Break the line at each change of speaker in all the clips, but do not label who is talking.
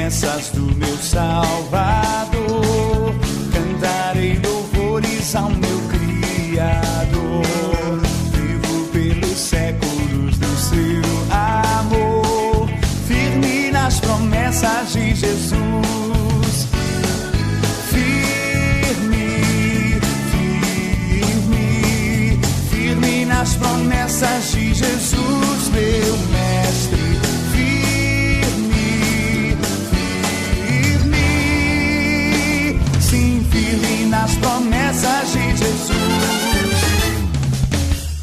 promessas do meu Salvador, cantarei louvores ao meu Criador. Vivo pelos séculos do seu amor, firme nas promessas de Jesus. Firme nas promessas de Jesus, meu mestre. Nas promessas de Jesus,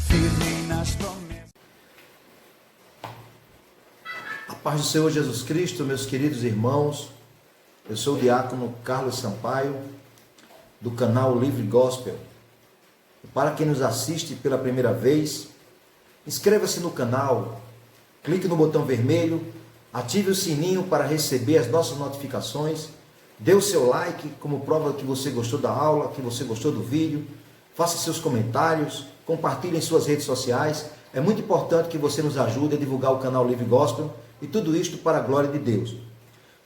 firme nas promessas.
A paz do Senhor Jesus Cristo, meus queridos irmãos. Eu sou o diácono Carlos Sampaio, do canal Livre Gospel. Para quem nos assiste pela primeira vez, inscreva-se no canal, clique no botão vermelho, ative o sininho para receber as nossas notificações. Dê o seu like como prova que você gostou da aula, que você gostou do vídeo. Faça seus comentários, compartilhe em suas redes sociais. É muito importante que você nos ajude a divulgar o canal Livre Gospel e tudo isto para a glória de Deus.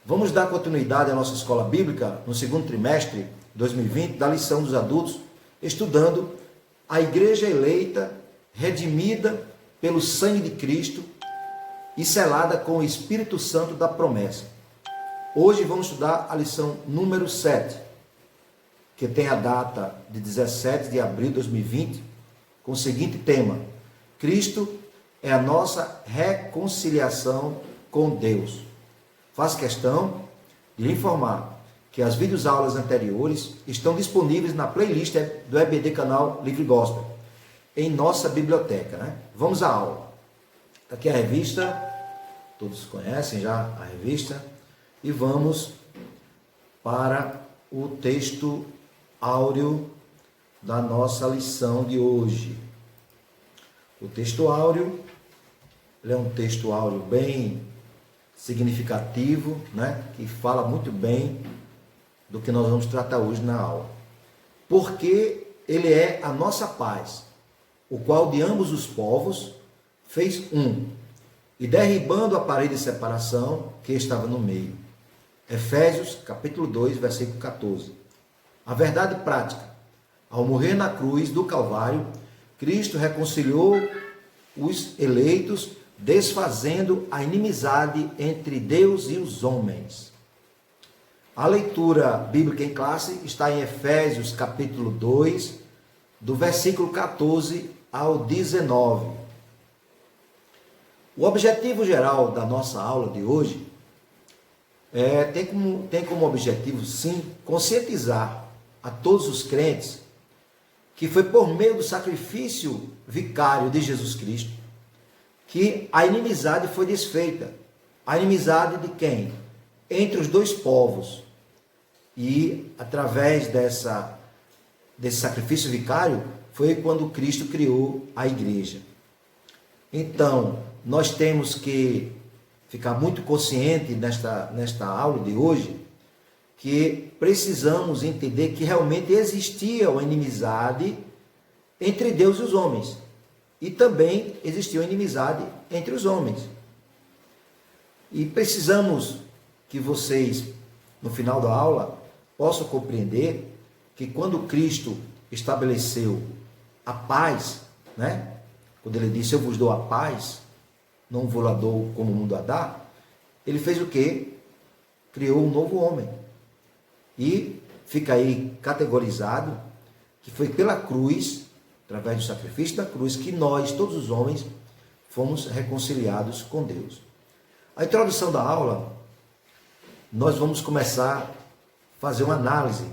Vamos dar continuidade à nossa escola bíblica no segundo trimestre de 2020, da lição dos adultos, estudando a igreja eleita, redimida pelo sangue de Cristo e selada com o Espírito Santo da promessa. Hoje vamos estudar a lição número 7, que tem a data de 17 de abril de 2020, com o seguinte tema: Cristo é a nossa reconciliação com Deus. Faço questão de lhe informar que as videoaulas anteriores estão disponíveis na playlist do EBD canal Livre Gospel, em nossa biblioteca, né? Vamos à aula. Aqui é a revista, todos conhecem já a revista. E vamos para o texto áureo da nossa lição de hoje. O texto áureo, ele é um texto áureo bem significativo, né? Que fala muito bem do que nós vamos tratar hoje na aula. Porque ele é a nossa paz, o qual de ambos os povos fez um, e derribando a parede de separação que estava no meio. Efésios, capítulo 2, versículo 14. A verdade prática: ao morrer na cruz do Calvário, Cristo reconciliou os eleitos, desfazendo a inimizade entre Deus e os homens. A leitura bíblica em classe está em Efésios, capítulo 2, do versículo 14 ao 19. O objetivo geral da nossa aula de hoje tem como objetivo, sim, conscientizar a todos os crentes que foi por meio do sacrifício vicário de Jesus Cristo que a inimizade foi desfeita. A inimizade de quem? Entre os dois povos. E através desse sacrifício vicário foi quando Cristo criou a igreja. Então, nós temos que ficar muito consciente nesta aula de hoje, que precisamos entender que realmente existia uma inimizade entre Deus e os homens. E também existia uma inimizade entre os homens. E precisamos que vocês, no final da aula, possam compreender que quando Cristo estabeleceu a paz, né? Quando ele disse: eu vos dou a paz, não vou lá dou como o mundo a dá, ele fez o quê? Criou um novo homem. E fica aí categorizado que foi pela cruz, através do sacrifício da cruz, que nós, todos os homens, fomos reconciliados com Deus. A introdução da aula, nós vamos começar a fazer uma análise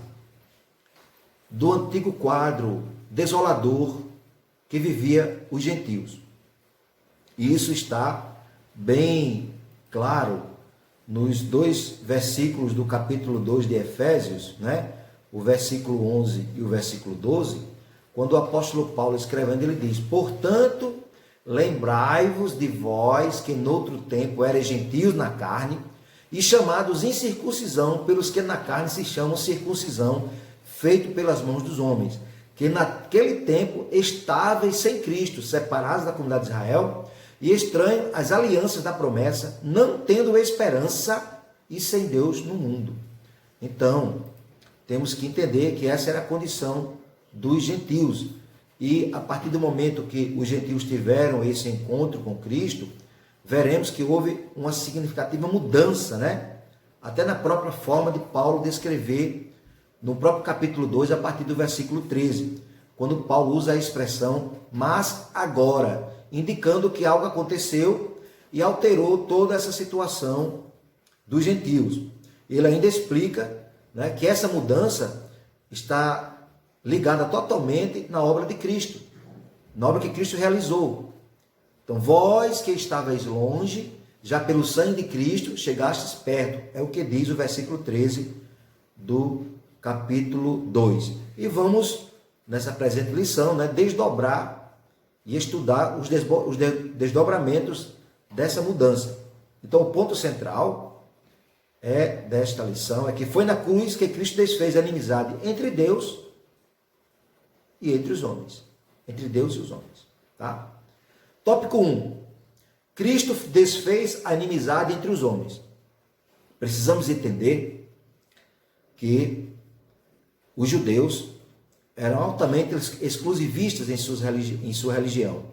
do antigo quadro desolador que vivia os gentios. E isso está bem claro nos dois versículos do capítulo 2 de Efésios, né? O versículo 11 e o versículo 12, quando o apóstolo Paulo escrevendo, ele diz: portanto, lembrai-vos de vós que noutro tempo erais gentios na carne e chamados incircuncisão pelos que na carne se chamam circuncisão, feito pelas mãos dos homens, que naquele tempo estáveis sem Cristo, separados da comunidade de Israel e estranhos às alianças da promessa, não tendo esperança e sem Deus no mundo. Então, temos que entender que essa era a condição dos gentios. E a partir do momento que os gentios tiveram esse encontro com Cristo, veremos que houve uma significativa mudança, né? Até na própria forma de Paulo descrever, no próprio capítulo 2, a partir do versículo 13, quando Paulo usa a expressão "mas agora", indicando que algo aconteceu e alterou toda essa situação dos gentios. Ele ainda explica, né, que essa mudança está ligada totalmente na obra de Cristo, na obra que Cristo realizou. Então, vós que estavais longe, já pelo sangue de Cristo chegastes perto. É o que diz o versículo 13 do capítulo 2. E vamos, nessa presente lição, né, desdobrar e estudar os desdobramentos dessa mudança. Então, o ponto central desta lição é que foi na cruz que Cristo desfez a inimizade entre Deus e entre os homens. Entre Deus e os homens. Tá? Tópico 1. Cristo desfez a inimizade entre os homens. Precisamos entender que os judeus eram altamente exclusivistas em sua religião.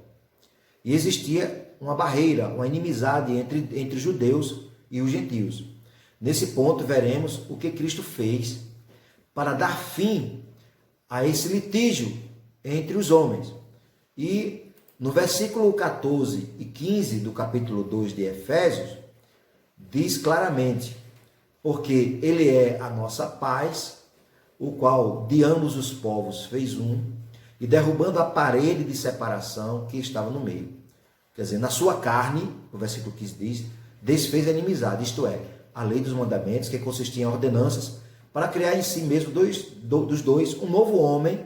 E existia uma barreira, uma inimizade entre os judeus e os gentios. Nesse ponto, veremos o que Cristo fez para dar fim a esse litígio entre os homens. E no versículo 14 e 15 do capítulo 2 de Efésios, diz claramente: porque ele é a nossa paz, o qual de ambos os povos fez um, e derrubando a parede de separação que estava no meio. Quer dizer, na sua carne, o versículo 15 diz, desfez a inimizade, isto é, a lei dos mandamentos, que consistia em ordenanças, para criar em si mesmo dos dois um novo homem,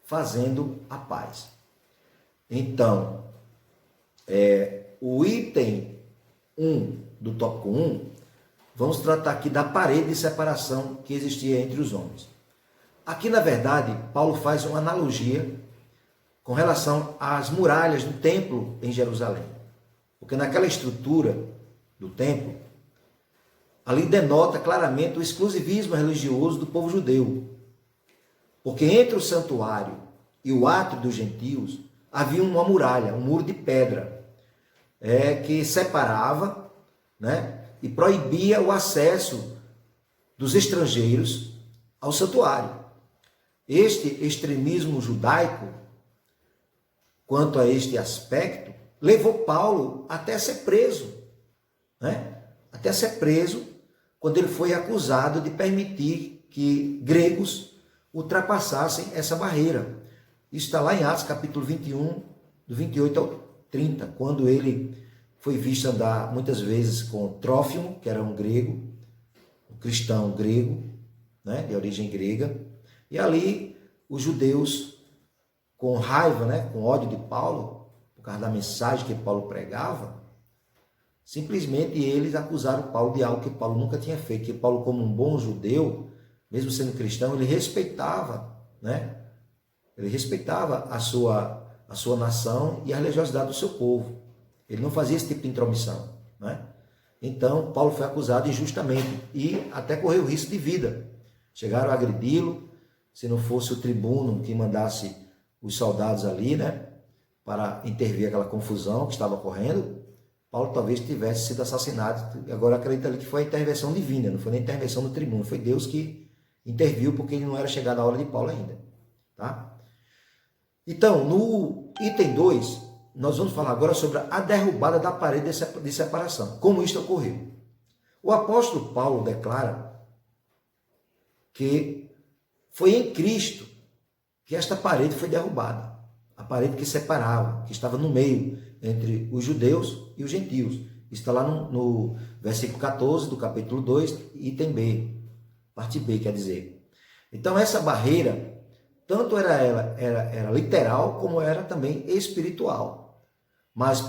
fazendo a paz. Então, o item 1 do tópico 1, vamos tratar aqui da parede de separação que existia entre os homens. Aqui, na verdade, Paulo faz uma analogia com relação às muralhas do templo em Jerusalém. Porque naquela estrutura do templo, ali denota claramente o exclusivismo religioso do povo judeu. Porque entre o santuário e o átrio dos gentios havia uma muralha, um muro de pedra, que separava, né, e proibia o acesso dos estrangeiros ao santuário. Este extremismo judaico, quanto a este aspecto, levou Paulo até ser preso, né? Até ser preso, quando ele foi acusado de permitir que gregos ultrapassassem essa barreira. Isso está lá em Atos capítulo 21, do 28 ao 30, quando ele foi visto andar muitas vezes com Trófimo, que era um grego, um cristão grego, né, de origem grega, e ali os judeus, com raiva, né, com ódio de Paulo, por causa da mensagem que Paulo pregava, simplesmente eles acusaram Paulo de algo que Paulo nunca tinha feito, que Paulo, como um bom judeu, mesmo sendo cristão, ele respeitava, né, ele respeitava a sua nação e a religiosidade do seu povo. Ele não fazia esse tipo de intromissão, né? Então, Paulo foi acusado injustamente e até correu risco de vida. Chegaram a agredi-lo, se não fosse o tribuno que mandasse os soldados ali, né, para intervir aquela confusão que estava ocorrendo, Paulo talvez tivesse sido assassinado. Agora acredita ali que foi a intervenção divina, não foi nem a intervenção do tribuno, foi Deus que interviu, porque ele não era chegado a hora de Paulo ainda, tá? Então, no item 2, nós vamos falar agora sobre a derrubada da parede de separação. Como isto ocorreu? O apóstolo Paulo declara que foi em Cristo que esta parede foi derrubada. A parede que separava, que estava no meio entre os judeus e os gentios. Está lá no versículo 14 do capítulo 2, item B, parte B, quer dizer. Então, essa barreira, tanto era literal, como era também espiritual. Mas,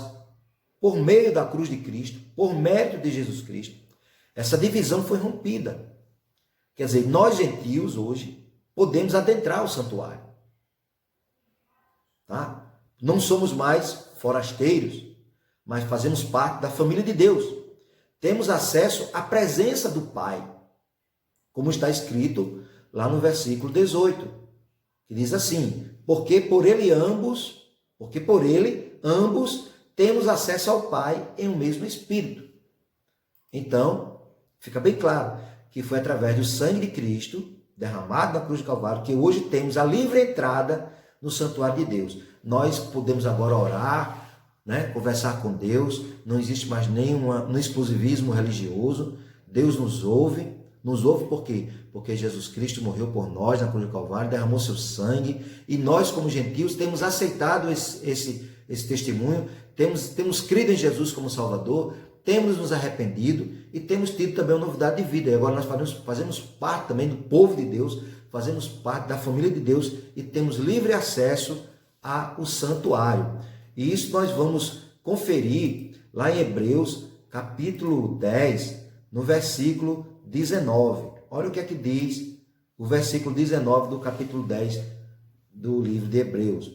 por meio da cruz de Cristo, por mérito de Jesus Cristo, essa divisão foi rompida. Quer dizer, nós gentios hoje podemos adentrar o santuário. Tá? Não somos mais forasteiros, mas fazemos parte da família de Deus. temos acesso à presença do Pai, como está escrito lá no versículo 18, que diz assim: porque por ele ambos temos acesso ao Pai em um mesmo Espírito. Então, fica bem claro que foi através do sangue de Cristo, derramado na cruz do Calvário, que hoje temos a livre entrada no santuário de Deus. Nós podemos agora orar, né, conversar com Deus, não existe mais nenhum exclusivismo religioso. Deus nos ouve por quê? Porque Jesus Cristo morreu por nós na cruz do Calvário, derramou seu sangue, e nós como gentios temos aceitado esse testemunho, temos crido em Jesus como Salvador, temos nos arrependido e temos tido também uma novidade de vida. E agora nós fazemos parte também do povo de Deus, fazemos parte da família de Deus e temos livre acesso ao santuário. E isso nós vamos conferir lá em Hebreus, capítulo 10, no versículo 19. Olha o que é que diz o versículo 19 do capítulo 10 do livro de Hebreus.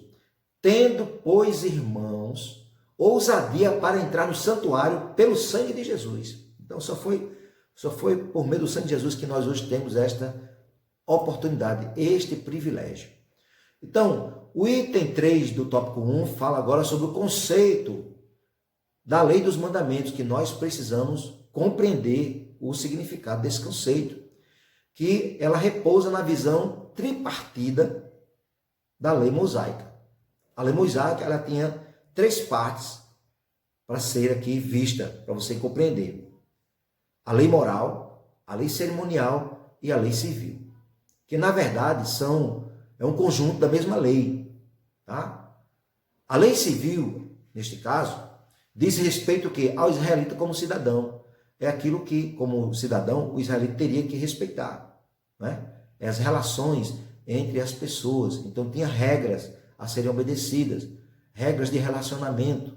Tendo, pois, irmãos, ousadia para entrar no santuário pelo sangue de Jesus. Então, só foi por meio do sangue de Jesus que nós hoje temos esta oportunidade, este privilégio. Então, o item 3 do tópico 1 fala agora sobre o conceito da lei dos mandamentos, que nós precisamos compreender o significado desse conceito, que ela repousa na visão tripartida da lei mosaica. A lei mosaica, ela tinha 3 partes para ser aqui vista, para você compreender: a lei moral, a lei cerimonial e a lei civil, que na verdade é um conjunto da mesma lei, tá? A lei civil, neste caso, diz respeito ao israelita como cidadão. É aquilo que, como cidadão, o israelita teria que respeitar, né? É as relações entre as pessoas. Então tinha regras a serem obedecidas, regras de relacionamento,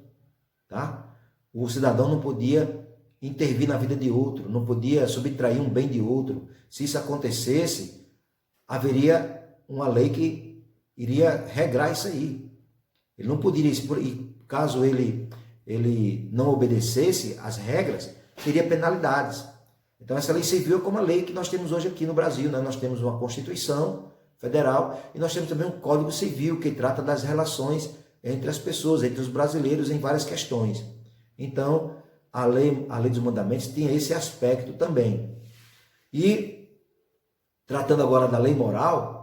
tá? O cidadão não podia intervir na vida de outro, não podia subtrair um bem de outro. Se isso acontecesse, haveria uma lei que iria regrar isso aí. Ele não poderia, caso ele não obedecesse às regras, teria penalidades. Então essa lei civil é como a lei que nós temos hoje aqui no Brasil, né? Nós temos uma Constituição Federal e nós temos também um Código Civil que trata das relações entre as pessoas, entre os brasileiros em várias questões. Então a lei dos mandamentos tinha esse aspecto também. E tratando agora da lei moral,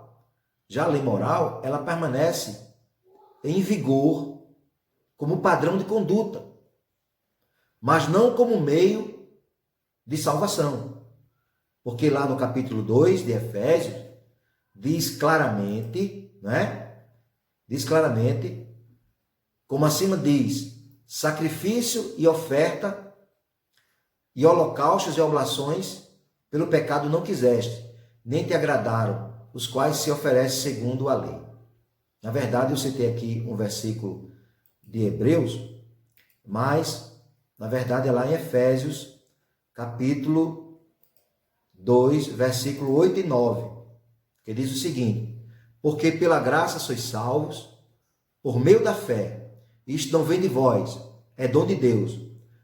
já a lei moral, ela permanece em vigor como padrão de conduta, mas não como meio de salvação. Porque lá no capítulo 2 de Efésios, diz claramente, né? Diz claramente, como acima diz: sacrifício e oferta, e holocaustos e oblações, pelo pecado não quiseste, nem te agradaram, os quais se oferecem segundo a lei. Na verdade, eu citei aqui um versículo de Hebreus, mas, na verdade, é lá em Efésios, capítulo 2, versículo 8 e 9, que diz o seguinte: porque pela graça sois salvos, por meio da fé. Isto não vem de vós, é dom de Deus.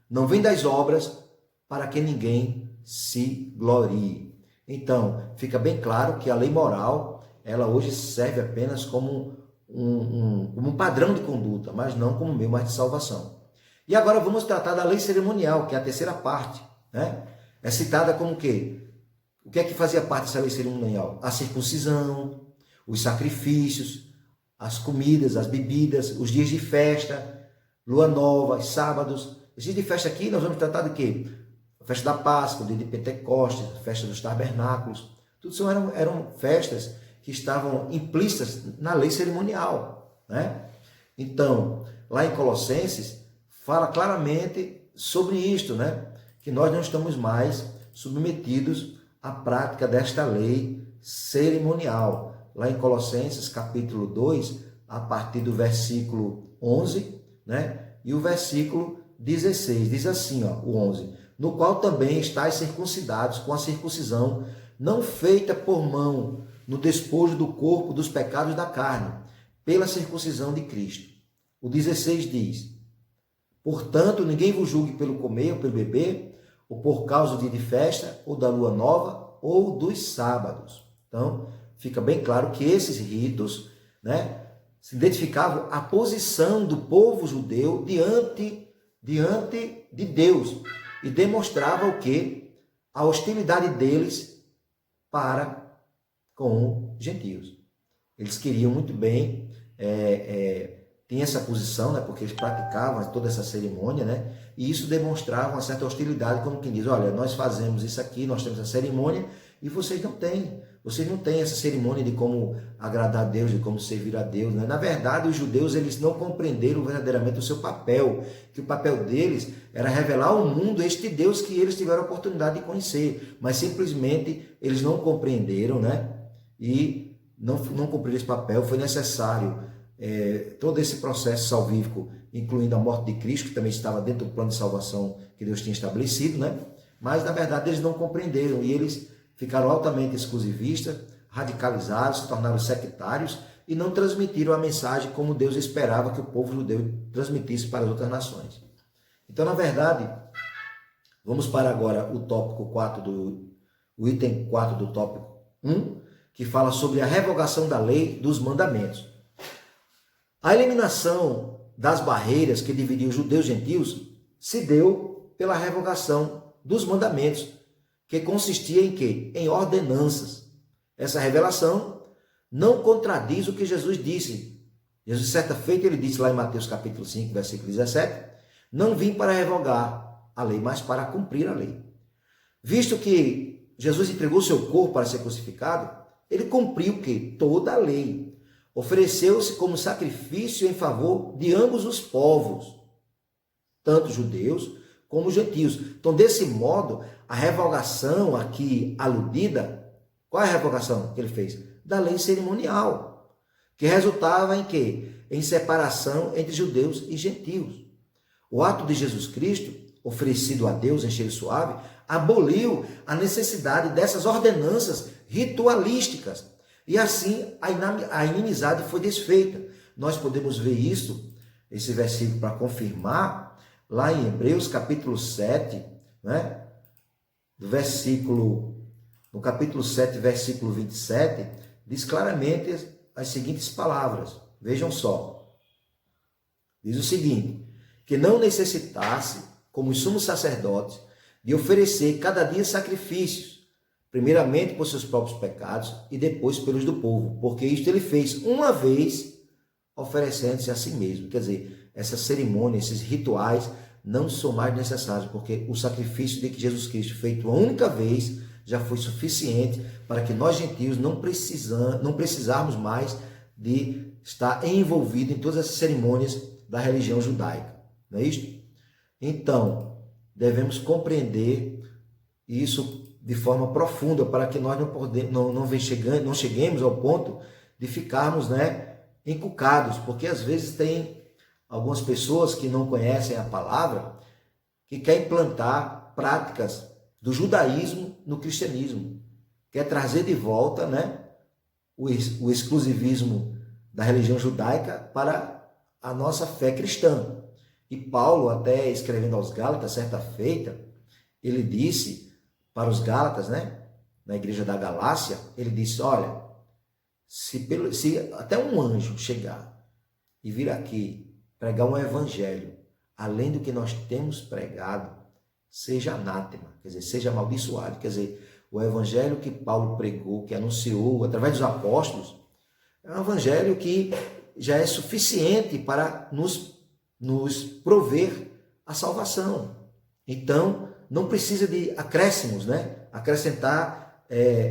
Não vem das obras, para que ninguém se glorie. Então, fica bem claro que a lei moral, ela hoje serve apenas como um padrão de conduta, mas não como meio mais de salvação. E agora vamos tratar da lei cerimonial, que é a terceira parte, né? É citada como o quê? O que é que fazia parte dessa lei cerimonial? A circuncisão, os sacrifícios, as comidas, as bebidas, os dias de festa, lua nova, sábados. Os dias de festa aqui nós vamos tratar de quê? A festa da Páscoa, o dia de Pentecostes, a festa dos tabernáculos. Tudo isso eram festas que estavam implícitas na lei cerimonial, né? Então, lá em Colossenses, fala claramente sobre isto, né? Que nós não estamos mais submetidos à prática desta lei cerimonial. Lá em Colossenses, capítulo 2, a partir do versículo 11, né? E o versículo 16, diz assim, ó, o 11: no qual também estáis circuncidados com a circuncisão não feita por mão, no despojo do corpo dos pecados da carne, pela circuncisão de Cristo. O 16 diz: portanto, ninguém vos julgue pelo comer ou pelo beber, ou por causa do dia de festa, ou da lua nova, ou dos sábados. Então, fica bem claro que esses ritos, né, se identificavam a posição do povo judeu diante de Deus e demonstrava o quê? A hostilidade deles para com os gentios. Eles queriam muito bem, tinha essa posição, né, porque eles praticavam toda essa cerimônia, né, e isso demonstrava uma certa hostilidade, como quem diz, olha, nós fazemos isso aqui, nós temos a cerimônia, e vocês não têm essa cerimônia de como agradar a Deus, de como servir a Deus, né? Na verdade, os judeus, eles não compreenderam verdadeiramente o seu papel, que o papel deles era revelar ao mundo este Deus que eles tiveram a oportunidade de conhecer, mas simplesmente eles não compreenderam, né? E não cumpriram esse papel. Foi necessário todo esse processo salvífico, incluindo a morte de Cristo, que também estava dentro do plano de salvação que Deus tinha estabelecido, né? Mas, na verdade, eles não compreenderam e eles ficaram altamente exclusivistas, radicalizados, se tornaram sectários e não transmitiram a mensagem como Deus esperava que o povo judeu transmitisse para as outras nações. Então, na verdade, vamos para agora o tópico 4 o item 4 do tópico 1, que fala sobre a revogação da lei dos mandamentos. A eliminação das barreiras que dividiam judeus e gentios se deu pela revogação dos mandamentos, que consistia em quê? Em ordenanças. Essa revelação não contradiz o que Jesus disse. Jesus, certa feita, ele disse lá em Mateus capítulo 5, versículo 17, não vim para revogar a lei, mas para cumprir a lei. Visto que Jesus entregou seu corpo para ser crucificado, ele cumpriu o quê? Toda a lei. Ofereceu-se como sacrifício em favor de ambos os povos, tanto judeus como gentios. Então, desse modo, a revogação aqui aludida, qual é a revogação que ele fez? Da lei cerimonial, que resultava em quê? Em separação entre judeus e gentios. O ato de Jesus Cristo, oferecido a Deus em cheiro suave, aboliu a necessidade dessas ordenanças ritualísticas. E assim a inimizade foi desfeita. Nós podemos ver isso, esse versículo para confirmar, lá em Hebreus capítulo 7, né? No capítulo 7, versículo 27, diz claramente as seguintes palavras. Vejam só. Diz o seguinte, que não necessitasse, como os sumos sacerdotes, de oferecer cada dia sacrifícios, primeiramente por seus próprios pecados e depois pelos do povo, porque isto ele fez uma vez, oferecendo-se a si mesmo. Quer dizer, essa cerimônia, esses rituais não são mais necessários, porque o sacrifício de que Jesus Cristo, feito uma única vez, já foi suficiente para que nós gentios não precisarmos mais de estar envolvidos em todas essas cerimônias da religião judaica. Não é isto? Então, devemos compreender isso de forma profunda para que nós não cheguemos ao ponto de ficarmos, né, encucados, porque às vezes tem algumas pessoas que não conhecem a palavra, que quer implantar práticas do judaísmo no cristianismo, quer trazer de volta, né, o exclusivismo da religião judaica para a nossa fé cristã. E Paulo, até escrevendo aos Gálatas, certa feita, ele disse para os Gálatas, né, na igreja da Galácia, ele disse, olha, se até um anjo chegar e vir aqui pregar um evangelho, além do que nós temos pregado, seja anátema, quer dizer, seja amaldiçoado. Quer dizer, o evangelho que Paulo pregou, que anunciou através dos apóstolos, é um evangelho que já é suficiente para nos prover a salvação. Então, não precisa de acréscimos, né? Acrescentar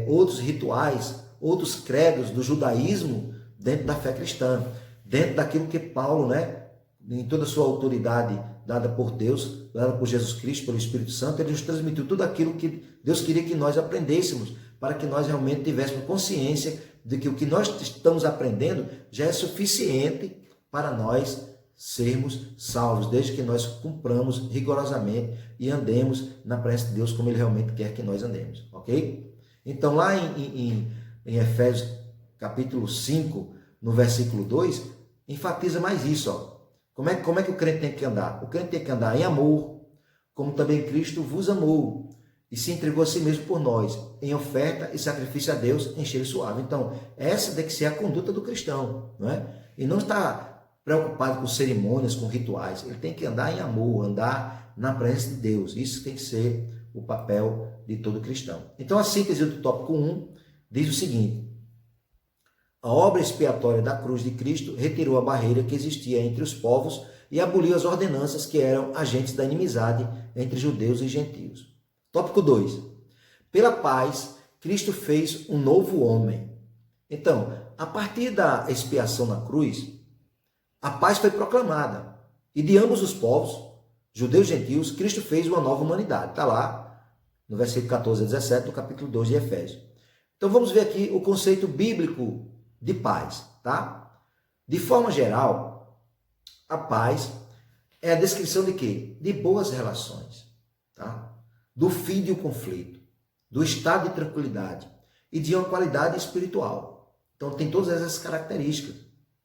outros rituais, outros credos do judaísmo dentro da fé cristã, dentro daquilo que Paulo, né, em toda a sua autoridade dada por Deus, dada por Jesus Cristo, pelo Espírito Santo, ele nos transmitiu tudo aquilo que Deus queria que nós aprendêssemos, para que nós realmente tivéssemos consciência de que o que nós estamos aprendendo já é suficiente para nós sermos salvos, desde que nós cumpramos rigorosamente e andemos na presença de Deus como Ele realmente quer que nós andemos, ok? Então, lá em Efésios capítulo 5, no versículo 2, enfatiza mais isso, ó. Como é que o crente tem que andar? O crente tem que andar em amor, como também Cristo vos amou e se entregou a si mesmo por nós, em oferta e sacrifício a Deus em cheiro suave. Então, essa tem que ser a conduta do cristão, não é? E não está preocupado com cerimônias, com rituais. Ele tem que andar em amor, andar na presença de Deus. Isso tem que ser o papel de todo cristão. Então, a síntese do tópico 1 diz o seguinte: a obra expiatória da cruz de Cristo retirou a barreira que existia entre os povos e aboliu as ordenanças que eram agentes da inimizade entre judeus e gentios. Tópico 2. Pela paz, Cristo fez um novo homem. Então, a partir da expiação na cruz, a paz foi proclamada. E de ambos os povos, judeus e gentios, Cristo fez uma nova humanidade. Está lá no versículo 14 a 17 do capítulo 2 de Efésios. Então vamos ver aqui o conceito bíblico de paz, tá? De forma geral, a paz é a descrição de quê? De boas relações, tá? Do fim de um conflito, do estado de tranquilidade e de uma qualidade espiritual. Então tem todas essas características,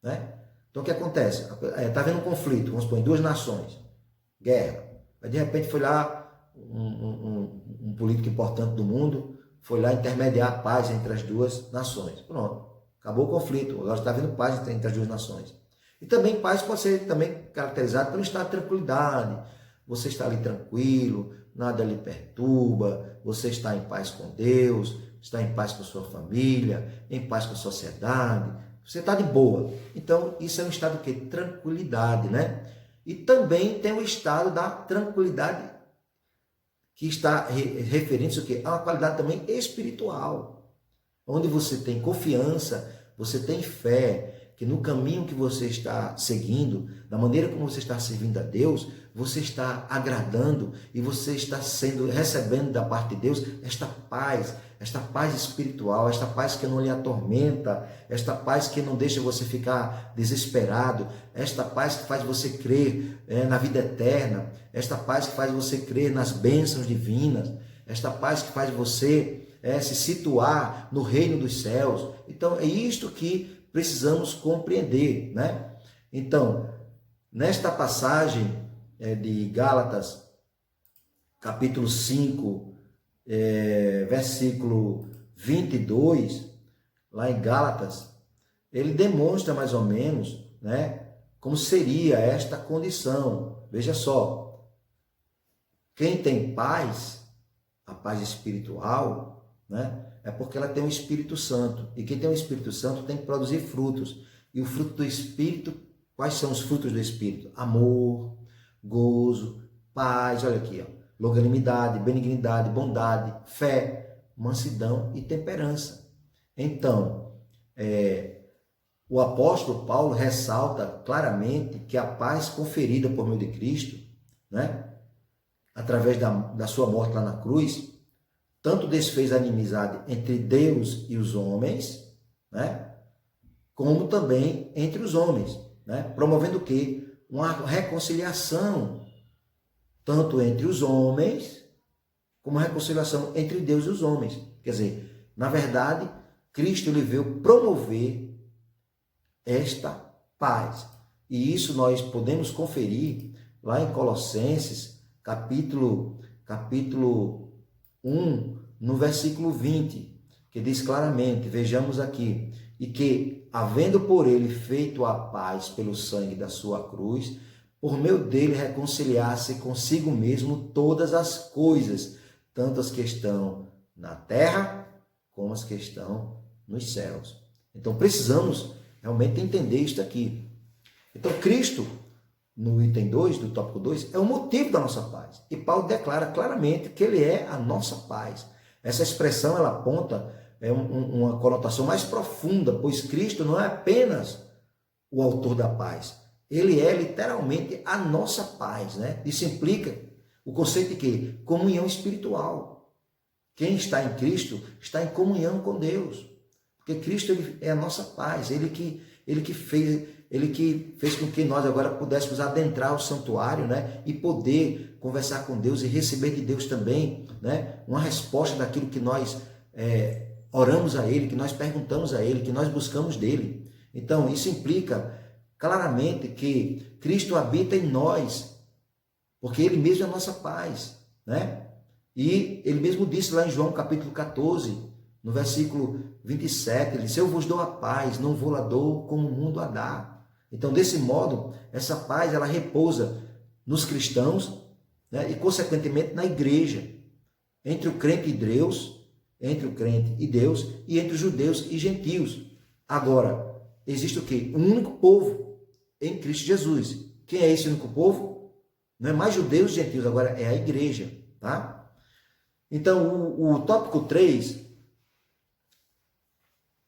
né? Então o que acontece? Está havendo um conflito, vamos supor, em duas nações, guerra. Mas de repente foi lá um político importante do mundo, foi lá intermediar a paz entre as duas nações. Pronto, acabou o conflito, agora está havendo paz entre as duas nações. E também paz pode ser também caracterizado pelo estado de tranquilidade. Você está ali tranquilo, nada lhe perturba, você está em paz com Deus, está em paz com sua família, em paz com a sociedade, você está de boa. Então, isso é um estado de quê? Tranquilidade, né? E também tem o estado da tranquilidade que está referente ao quê? A uma qualidade também espiritual, onde você tem confiança, você tem fé, que no caminho que você está seguindo, da maneira como você está servindo a Deus, você está agradando e você está recebendo da parte de Deus esta paz espiritual, esta paz que não lhe atormenta, esta paz que não deixa você ficar desesperado, esta paz que faz você crer na vida eterna, esta paz que faz você crer nas bênçãos divinas, esta paz que faz você se situar no reino dos céus. Então é isto que precisamos compreender, né? Então, nesta passagem de Gálatas, capítulo 5, versículo 22, lá em Gálatas, ele demonstra mais ou menos, né, como seria esta condição. Veja só, quem tem paz, a paz espiritual, né, é porque ela tem o Espírito Santo. E quem tem o Espírito Santo tem que produzir frutos. E o fruto do Espírito, quais são os frutos do Espírito? Amor, gozo, paz, olha aqui, ó, longanimidade, benignidade, bondade, fé, mansidão e temperança. Então, o apóstolo Paulo ressalta claramente que a paz conferida por meio de Cristo, né, através da sua morte lá na cruz, tanto desfez a inimizade entre Deus e os homens, né, como também entre os homens, né, promovendo o quê? Uma reconciliação, tanto entre os homens, como uma reconciliação entre Deus e os homens. Quer dizer, na verdade, Cristo ele veio promover esta paz. E isso nós podemos conferir lá em Colossenses, capítulo 1, no versículo 20, que diz claramente, vejamos aqui, e que, havendo por ele feito a paz pelo sangue da sua cruz, por meio dele reconciliasse consigo mesmo todas as coisas, tanto as que estão na terra, como as que estão nos céus. Então, precisamos realmente entender isto aqui. Então, Cristo, no item 2, do tópico 2, é o motivo da nossa paz. E Paulo declara claramente que ele é a nossa paz. Essa expressão, ela aponta uma conotação mais profunda, pois Cristo não é apenas o autor da paz. Ele é literalmente a nossa paz, né? Isso implica o conceito de quê? Comunhão espiritual. Quem está em Cristo está em comunhão com Deus. Porque Cristo ele é a nossa paz. Ele que fez com que nós agora pudéssemos adentrar o santuário, né, e poder conversar com Deus e receber de Deus também, né, uma resposta daquilo que nós oramos a Ele, que nós perguntamos a Ele, que nós buscamos dEle. Então, isso implica claramente que Cristo habita em nós porque ele mesmo é a nossa paz, né? E ele mesmo disse lá em João capítulo 14, no versículo 27, ele disse: eu vos dou a paz, não vou lá dou como o mundo a dá. Então, desse modo, essa paz ela repousa nos cristãos, né? E consequentemente na igreja, entre o crente e Deus, entre o crente e Deus, e entre os judeus e gentios. Agora, existe o quê? Um único povo em Cristo Jesus. Quem é esse único povo? Não é mais judeus e gentios, agora é a igreja, tá? Então, o tópico 3,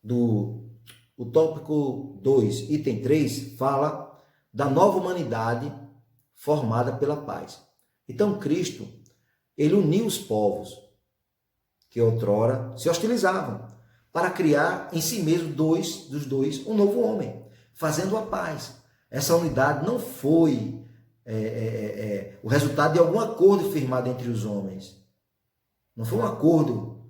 o tópico 2, item 3, fala da nova humanidade formada pela paz. Então, Cristo, ele uniu os povos que outrora se hostilizavam para criar em si mesmo dos dois um novo homem, fazendo a paz. Essa unidade não foi o resultado de algum acordo firmado entre os homens. Não foi um acordo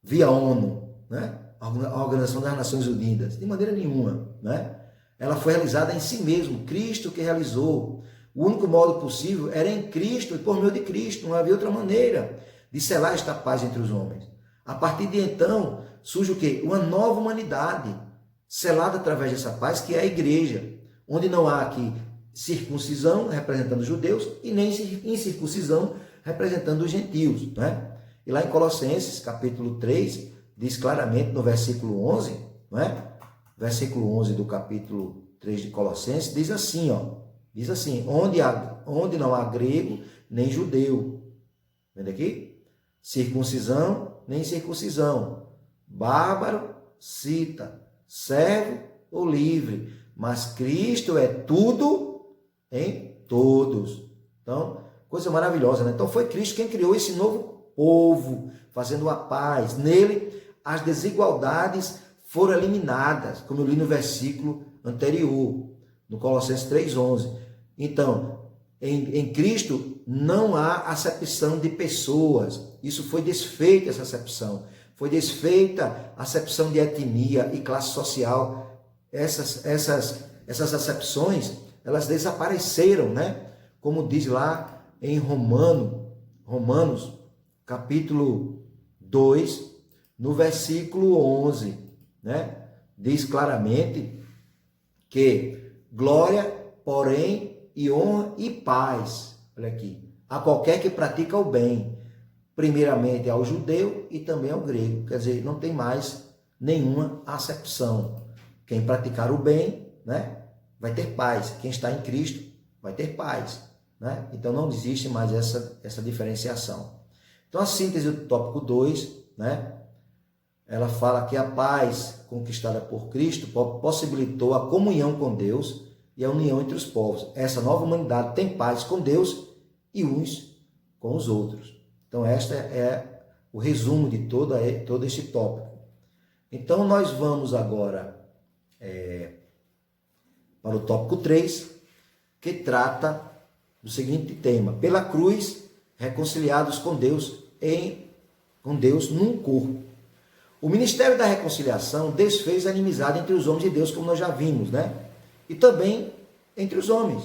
via ONU, né? A Organização das Nações Unidas, de maneira nenhuma, né? Ela foi realizada em si mesmo, Cristo que realizou. O único modo possível era em Cristo e por meio de Cristo, não havia outra maneira de selar esta paz entre os homens. A partir de então, surge o quê? Uma nova humanidade, selada através dessa paz, que é a igreja, onde não há aqui circuncisão representando os judeus e nem incircuncisão representando os gentios, né? E lá em Colossenses, capítulo 3, diz claramente no versículo 11, não é? Versículo 11 do capítulo 3 de Colossenses, diz assim, diz assim, onde não há grego nem judeu. Vendo aqui? Circuncisão nem circuncisão. Bárbaro, cita, servo ou livre. Mas Cristo é tudo em todos. Então, coisa maravilhosa, né? Então foi Cristo quem criou esse novo povo, fazendo a paz. Nele, as desigualdades foram eliminadas, como eu li no versículo anterior, no Colossenses 3,11. Então, em Cristo não há acepção de pessoas. Isso foi desfeita, essa acepção. Foi desfeita a acepção de etnia e classe social. Essas acepções, elas desapareceram, né? Como diz lá em Romanos, capítulo 2, no versículo 11, né? Diz claramente que glória, porém, e honra e paz, olha aqui, a qualquer que pratica o bem, primeiramente ao judeu e também ao grego. Quer dizer, não tem mais nenhuma acepção. Quem praticar o bem, né, vai ter paz. Quem está em Cristo vai ter paz, né? Então não existe mais essa diferenciação. Então a síntese do tópico 2, né, ela fala que a paz conquistada por Cristo possibilitou a comunhão com Deus e a união entre os povos. Essa nova humanidade tem paz com Deus e uns com os outros. Então esta é o resumo de todo este tópico. Então nós vamos agora para o tópico 3, que trata do seguinte tema: pela cruz, reconciliados com Deus num corpo. O ministério da reconciliação desfez a inimizade entre os homens e Deus, como nós já vimos, né? E também entre os homens.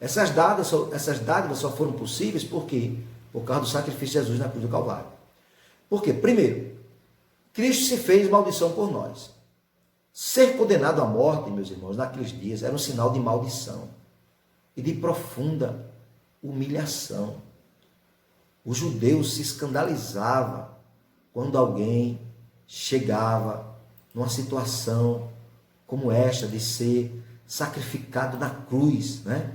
Essas dádivas só foram possíveis por quê? Por causa do sacrifício de Jesus na cruz do Calvário. Por quê? Primeiro, Cristo se fez maldição por nós. Ser condenado à morte, meus irmãos, naqueles dias era um sinal de maldição e de profunda humilhação. Os judeus se escandalizavam quando alguém chegava numa situação como esta, de ser sacrificado na cruz, né?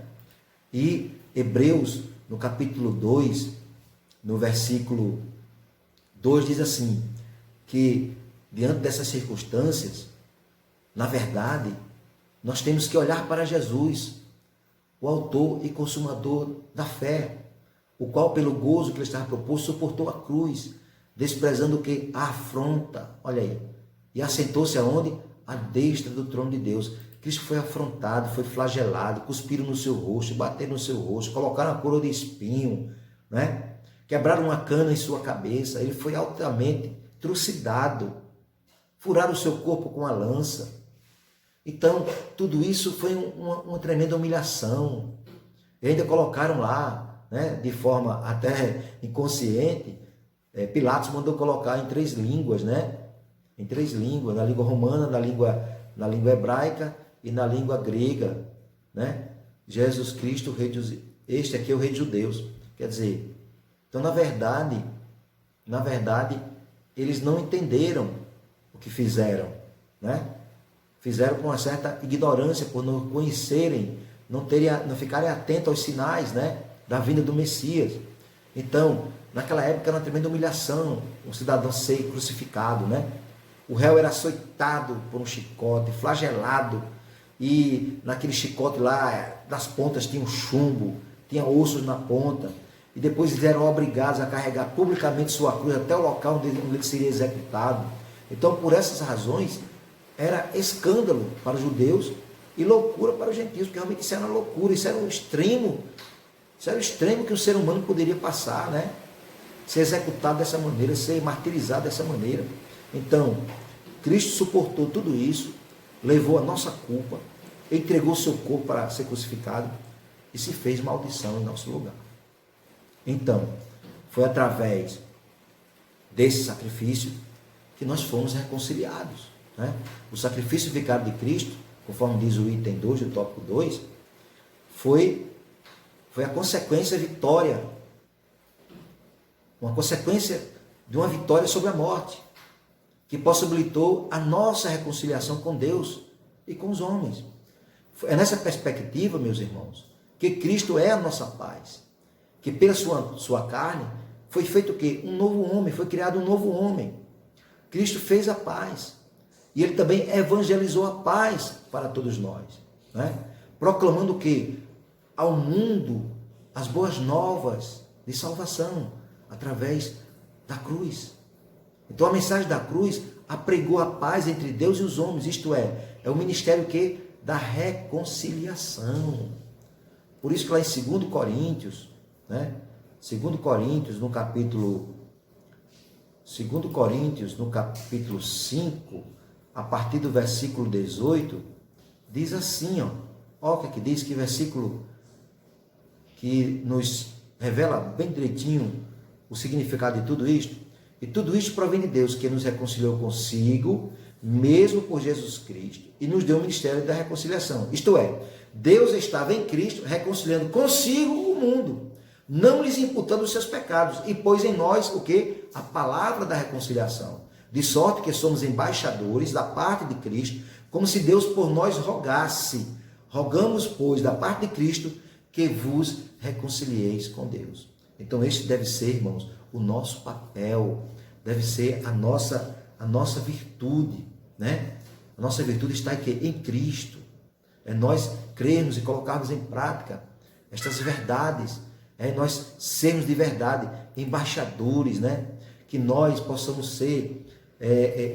E Hebreus, no capítulo 2, no versículo 2, diz assim, que diante dessas circunstâncias, na verdade, nós temos que olhar para Jesus, o autor e consumador da fé, o qual, pelo gozo que lhe estava proposto, suportou a cruz, desprezando o que? A afronta, olha aí, e assentou-se aonde? À destra do trono de Deus. Cristo foi afrontado, foi flagelado, cuspiram no seu rosto, bateram no seu rosto, colocaram a coroa de espinho, né? Quebraram uma cana em sua cabeça, ele foi altamente trucidado, furaram o seu corpo com a lança. Então, tudo isso foi uma tremenda humilhação. E ainda colocaram lá, né, de forma até inconsciente, Pilatos mandou colocar em 3 línguas, né? Em 3 línguas, na língua romana, na língua hebraica e na língua grega, né? Jesus Cristo, este aqui é o Rei dos Judeus. Quer dizer, então na verdade, eles não entenderam o que fizeram, né? Fizeram com uma certa ignorância, por não conhecerem, não ficarem atentos aos sinais, né, da vinda do Messias. Então, naquela época era uma tremenda humilhação um cidadão ser crucificado, né? O réu era açoitado por um chicote, flagelado, e naquele chicote lá, das pontas tinha um chumbo, tinha ossos na ponta, e depois eles eram obrigados a carregar publicamente sua cruz até o local onde ele seria executado. Então, por essas razões, era escândalo para os judeus e loucura para os gentios, porque realmente isso era uma loucura, isso era o extremo que o ser humano poderia passar, né? Ser executado dessa maneira, ser martirizado dessa maneira. Então, Cristo suportou tudo isso, levou a nossa culpa, entregou seu corpo para ser crucificado e se fez maldição em nosso lugar. Então, foi através desse sacrifício que nós fomos reconciliados, né? O sacrifício vicário de Cristo, conforme diz o item 2 do tópico 2, foi a consequência vitória, uma consequência de uma vitória sobre a morte, que possibilitou a nossa reconciliação com Deus e com os homens. É nessa perspectiva, meus irmãos, que Cristo é a nossa paz, que pela sua carne foi feito o quê? Um novo homem, foi criado um novo homem. Cristo fez a paz. E ele também evangelizou a paz para todos nós, né? Proclamando o quê? Ao mundo as boas novas de salvação, através da cruz. Então a mensagem da cruz apregou a paz entre Deus e os homens, isto é o ministério que? Da reconciliação. Por isso que lá em 2 Coríntios, né? 2 Coríntios no capítulo 5, a partir do versículo 18, diz assim, ó o que diz, que versículo que nos revela bem direitinho o significado de tudo isto. E tudo isto provém de Deus, que nos reconciliou consigo, mesmo por Jesus Cristo, e nos deu o ministério da reconciliação. Isto é, Deus estava em Cristo reconciliando consigo o mundo, não lhes imputando os seus pecados, e pôs em nós o quê? A palavra da reconciliação. De sorte que somos embaixadores da parte de Cristo, como se Deus por nós rogasse. Rogamos, pois, da parte de Cristo, que vos reconcilieis com Deus. Então, este deve ser, irmãos, o nosso papel, deve ser a nossa virtude, né? A nossa virtude está aqui, em Cristo. É nós crermos e colocarmos em prática estas verdades, é nós sermos de verdade embaixadores, né? Que nós possamos ser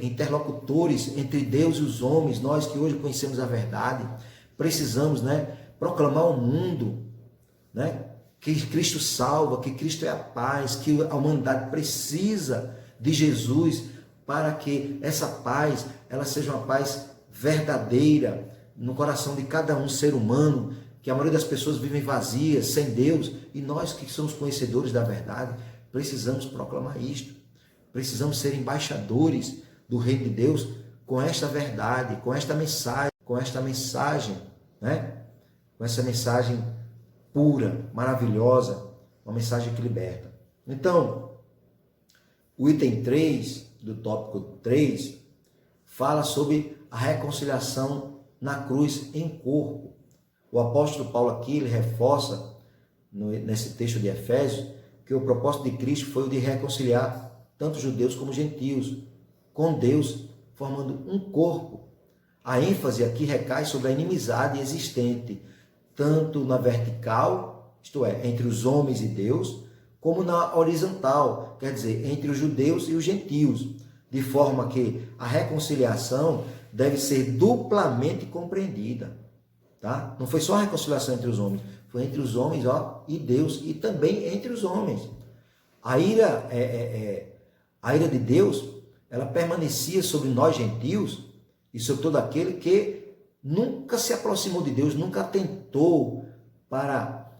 interlocutores entre Deus e os homens, nós que hoje conhecemos a verdade, precisamos, né, proclamar ao mundo, né, que Cristo salva, que Cristo é a paz, que a humanidade precisa de Jesus para que essa paz, ela seja uma paz verdadeira no coração de cada um ser humano, que a maioria das pessoas vivem vazias, sem Deus, e nós que somos conhecedores da verdade, precisamos proclamar isto. Precisamos ser embaixadores do Reino de Deus com esta verdade, com esta mensagem, né? Com essa mensagem pura, maravilhosa, uma mensagem que liberta. Então, o item 3 do tópico 3 fala sobre a reconciliação na cruz em corpo. O apóstolo Paulo aqui, ele reforça nesse texto de Efésios que o propósito de Cristo foi o de reconciliar tanto judeus como gentios com Deus, formando um corpo. A ênfase aqui recai sobre a inimizade existente, tanto na vertical, isto é, entre os homens e Deus, como na horizontal, quer dizer, entre os judeus e os gentios, de forma que a reconciliação deve ser duplamente compreendida, tá? Não foi só a reconciliação entre os homens, foi entre os homens, e Deus, e também entre os homens. A ira de Deus, ela permanecia sobre nós gentios e sobre todo aquele que nunca se aproximou de Deus, nunca atentou para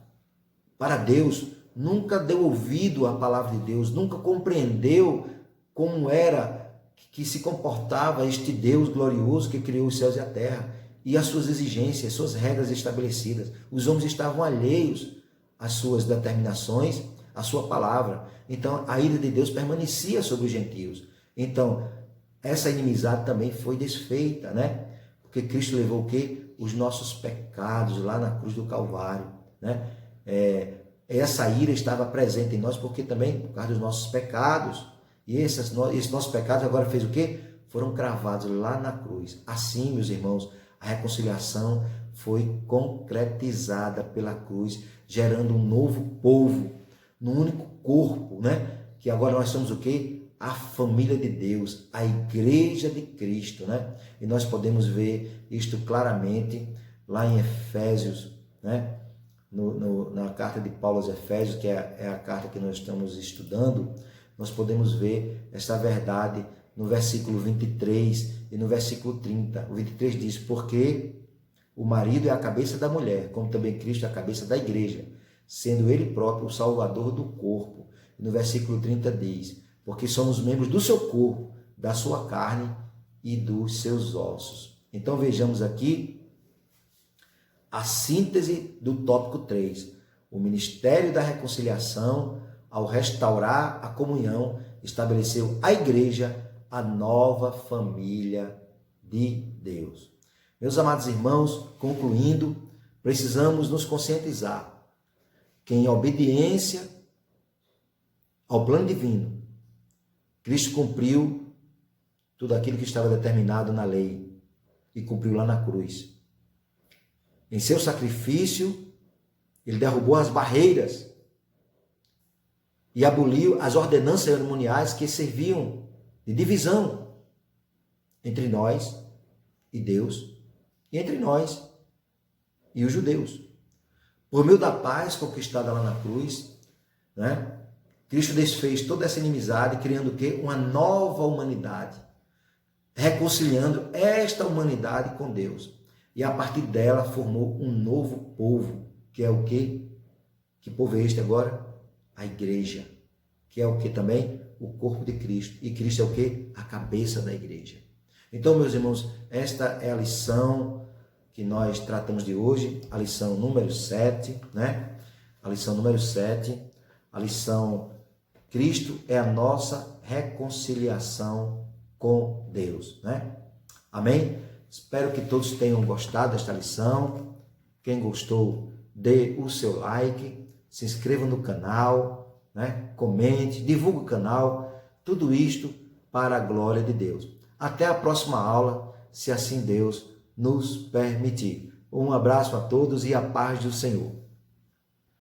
para Deus, nunca deu ouvido à palavra de Deus, nunca compreendeu como era que se comportava este Deus glorioso que criou os céus e a terra, e as suas exigências, suas regras estabelecidas. Os homens estavam alheios às suas determinações, à sua palavra. Então, a ira de Deus permanecia sobre os gentios. Então, essa inimizade também foi desfeita, né? Porque Cristo levou o quê? Os nossos pecados lá na cruz do Calvário, né? Essa ira estava presente em nós porque também, por causa dos nossos pecados, e esses nossos pecados agora fez o quê? Foram cravados lá na cruz. Assim, meus irmãos, a reconciliação foi concretizada pela cruz, gerando um novo povo, num único corpo, né? Que agora nós somos o quê? A família de Deus, a igreja de Cristo, né? E nós podemos ver isto claramente lá em Efésios, né? Na carta de Paulo aos Efésios, que é a carta que nós estamos estudando, nós podemos ver essa verdade no versículo 23 e no versículo 30. O 23 diz: porque o marido é a cabeça da mulher, como também Cristo é a cabeça da igreja, sendo ele próprio o salvador do corpo. E no versículo 30 diz: porque somos membros do seu corpo, da sua carne e dos seus ossos. Então vejamos aqui a síntese do tópico 3. O ministério da reconciliação, ao restaurar a comunhão, estabeleceu a igreja, a nova família de Deus. Meus amados irmãos, concluindo, precisamos nos conscientizar que em obediência ao plano divino, Cristo cumpriu tudo aquilo que estava determinado na lei e cumpriu lá na cruz. Em seu sacrifício, ele derrubou as barreiras e aboliu as ordenanças cerimoniais que serviam de divisão entre nós e Deus, e entre nós e os judeus. Por meio da paz conquistada lá na cruz, né, Cristo desfez toda essa inimizade, criando o quê? Uma nova humanidade, reconciliando esta humanidade com Deus. E a partir dela formou um novo povo, que é o quê? Que povo é este agora? A igreja, que é o que também? O corpo de Cristo. E Cristo é o quê? A cabeça da igreja. Então, meus irmãos, esta é a lição que nós tratamos de hoje, a lição número 7, né? A lição número 7, a lição Cristo é a nossa reconciliação com Deus, né? Amém? Espero que todos tenham gostado desta lição. Quem gostou, dê o seu like, se inscreva no canal, né? Comente, divulgue o canal, tudo isto para a glória de Deus. Até a próxima aula, se assim Deus nos permitir. Um abraço a todos e a paz do Senhor.